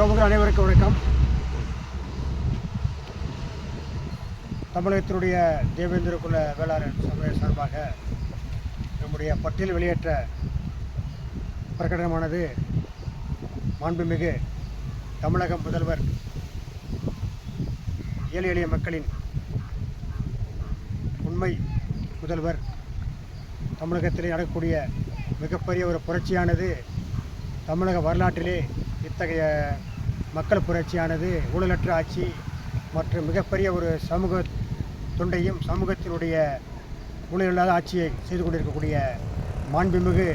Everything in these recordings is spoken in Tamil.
உறவுகள் அனைவருக்கும் வணக்கம். தமிழகத்தினுடைய தேவேந்திர குல வேளாளர் சபை சார்பாக நம்முடைய பட்டியல் வெளியேற்ற பிரகடனமானது மாண்புமிகு தமிழக முதல்வர் ஏழை எளிய மக்களின் உண்மை முதல்வர் தமிழகத்திலே நடக்கக்கூடிய மிகப்பெரிய ஒரு புரட்சியானது தமிழக வரலாற்றிலே இத்தகைய மக்கள் புரட்சியானது ஊழலற்ற ஆட்சி மற்றும் மிகப்பெரிய ஒரு சமூக தொண்டையும் சமூகத்தினுடைய ஊழலில்லாத ஆட்சியை செய்து கொண்டிருக்கக்கூடிய மாண்புமிகு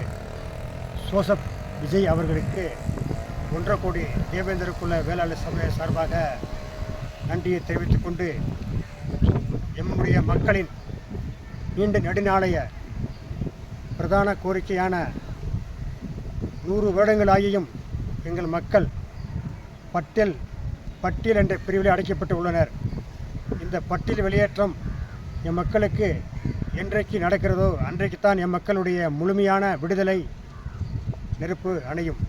ஜோசப் விஜய் அவர்களுக்கு 1.5 கோடி தேவேந்திர குல வேளாளர் சபை சார்பாக நன்றியை தெரிவித்துக் கொண்டு எம்முடைய மக்களின் நீண்ட நெடுநாளைய பிரதான கோரிக்கையான 100 வருடங்களாகியும் எங்கள் மக்கள் பட்டியல் என்ற பிரிவில் அடைக்கப்பட்டு உள்ளனர். இந்த பட்டியல் வெளியேற்றம் எம் மக்களுக்கு என்றைக்கு நடக்கிறதோ அன்றைக்குத்தான் எம் மக்களுடைய முழுமையான விடுதலை நெருப்பு அணையும்.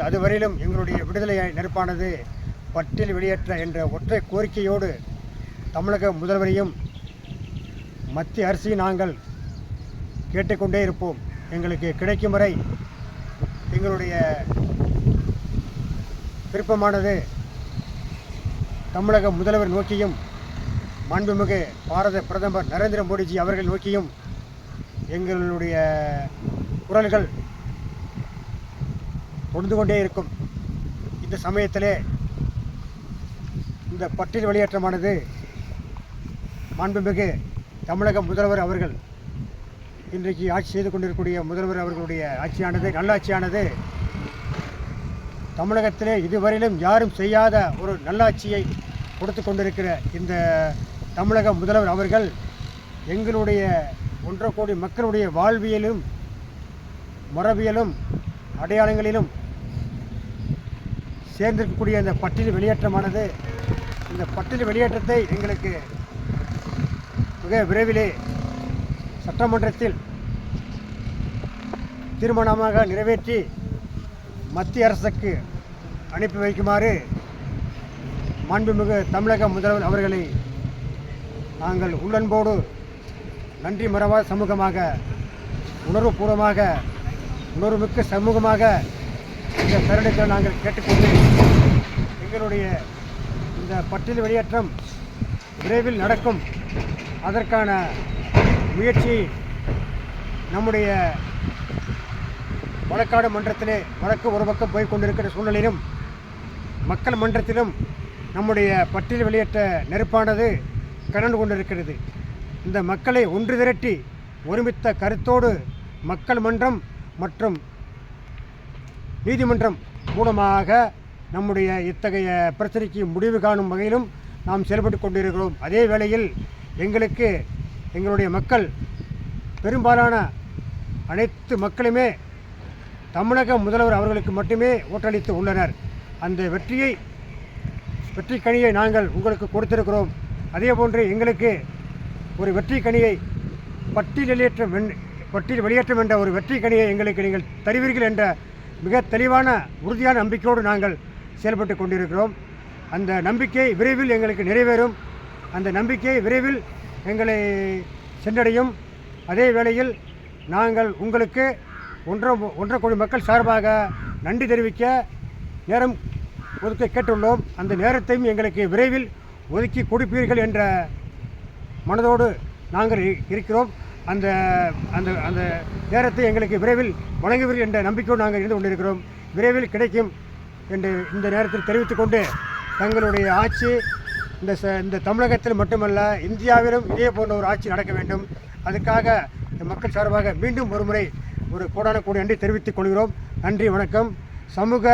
அதுவரையிலும் எங்களுடைய விடுதலை நெருப்பானது பட்டியல் வெளியேற்ற என்ற ஒற்றை கோரிக்கையோடு தமிழக முதல்வரையும் மத்திய அரசையும் நாங்கள் கேட்டுக்கொண்டே இருப்போம். எங்களுக்கு கிடைக்கும் வரை எங்களுடைய விருப்பமானது தமிழக முதல்வர் நோக்கியும் மாண்புமிகு பாரத பிரதமர் நரேந்திர மோடிஜி அவர்கள் நோக்கியும் எங்களுடைய குரல்கள் தொடர்ந்து கொண்டே இருக்கும். இந்த சமயத்திலே இந்த பட்டியல் வெளியேற்றமானது மாண்புமிகு தமிழக முதல்வர் அவர்கள் இன்றைக்கு ஆட்சி செய்து கொண்டிருக்கக்கூடிய முதல்வர் அவர்களுடைய ஆட்சியானது நல்லாட்சியானது தமிழகத்திலே இதுவரையிலும் யாரும் செய்யாத ஒரு நல்லாட்சியை கொடுத்து கொண்டிருக்கிற இந்த தமிழக முதல்வர் அவர்கள் எங்களுடைய 1.5 கோடி மக்களுடைய வாழ்வியலும் மரபியலும் அடையாளங்களிலும் சேர்ந்திருக்கக்கூடிய இந்த பட்டியல் வெளியேற்றமானது இந்த பட்டியல் வெளியேற்றத்தை எங்களுக்கு மிக விரைவிலே சட்டமன்றத்தில் தீர்மானமாக நிறைவேற்றி மத்திய அரசுக்கு அனுப்பி வைக்குமாறு மாண்புமிகு தமிழக முதல்வர் அவர்களை நாங்கள் உள்ளன்போடு நன்றி மறவாத சமூகமாக உணர்வுபூர்வமாக உணர்வுமிக்க சமூகமாக இந்த தருணத்தில் நாங்கள் கேட்டுக்கொண்டு எங்களுடைய இந்த பட்டியல் வெளியேற்றம் விரைவில் நடக்கும். அதற்கான முயற்சி நம்முடைய வழக்காடு மன்றத்திலே வழக்கு ஒரு பக்கம் போய் கொண்டிருக்கிற சூழ்நிலையிலும் மக்கள் மன்றத்திலும் நம்முடைய பட்டியல் வெளியேற்ற நெருப்பானது கலந்து கொண்டிருக்கிறது. இந்த மக்களை ஒன்று திரட்டி ஒருமித்த கருத்தோடு மக்கள் மன்றம் மற்றும் நீதிமன்றம் மூலமாக நம்முடைய இத்தகைய பிரச்சனைக்கு முடிவு காணும் வகையிலும் நாம் செயல்பட்டு கொண்டிருக்கிறோம். அதே வேளையில் எங்களுடைய மக்கள் பெரும்பாலான அனைத்து மக்களுமே தமிழக முதல்வர் அவர்களுக்கு மட்டுமே ஓட்டளித்து உள்ளனர். அந்த வெற்றி கனியை நாங்கள் உங்களுக்கு கொடுத்திருக்கிறோம். அதே போன்று எங்களுக்கு ஒரு வெற்றி கனியை பட்டியல் வெளியேற்றம் என்ற ஒரு வெற்றி கனியை எங்களுக்கு நீங்கள் தருவீர்கள் என்ற மிக தெளிவான உறுதியான நம்பிக்கையோடு நாங்கள் செயல்பட்டு கொண்டிருக்கிறோம். அந்த நம்பிக்கை விரைவில் எங்களுக்கு நிறைவேறும். அந்த நம்பிக்கை விரைவில் எங்களை சென்றடையும். அதே வேளையில் நாங்கள் உங்களுக்கு 1.5 கோடி மக்கள் சார்பாக நன்றி தெரிவிக்க நேரம் ஒதுக்க கேட்டுள்ளோம். அந்த நேரத்தையும் எங்களுக்கு விரைவில் ஒதுக்கி கொடுப்பீர்கள் என்ற மனதோடு நாங்கள் இருக்கிறோம். அந்த அந்த அந்த நேரத்தை எங்களுக்கு விரைவில் வழங்குவீர்கள் என்ற நம்பிக்கையோடு நாங்கள் இருந்து கொண்டிருக்கிறோம். விரைவில் கிடைக்கும் என்று இந்த நேரத்தில் தெரிவித்துக்கொண்டு தங்களுடைய ஆட்சி இந்த தமிழகத்தில் மட்டுமல்ல இந்தியாவிலும் இதே போன்ற ஒரு ஆட்சி நடக்க வேண்டும். அதுக்காக இந்த மக்கள் சார்பாக மீண்டும் ஒருமுறை ஒரு கோடான கோடி நன்றி தெரிவித்துக் கொள்கிறோம். நன்றி, வணக்கம். சமூக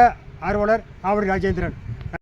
ஆர்வலர் ஆவடி ராஜேந்திரன்.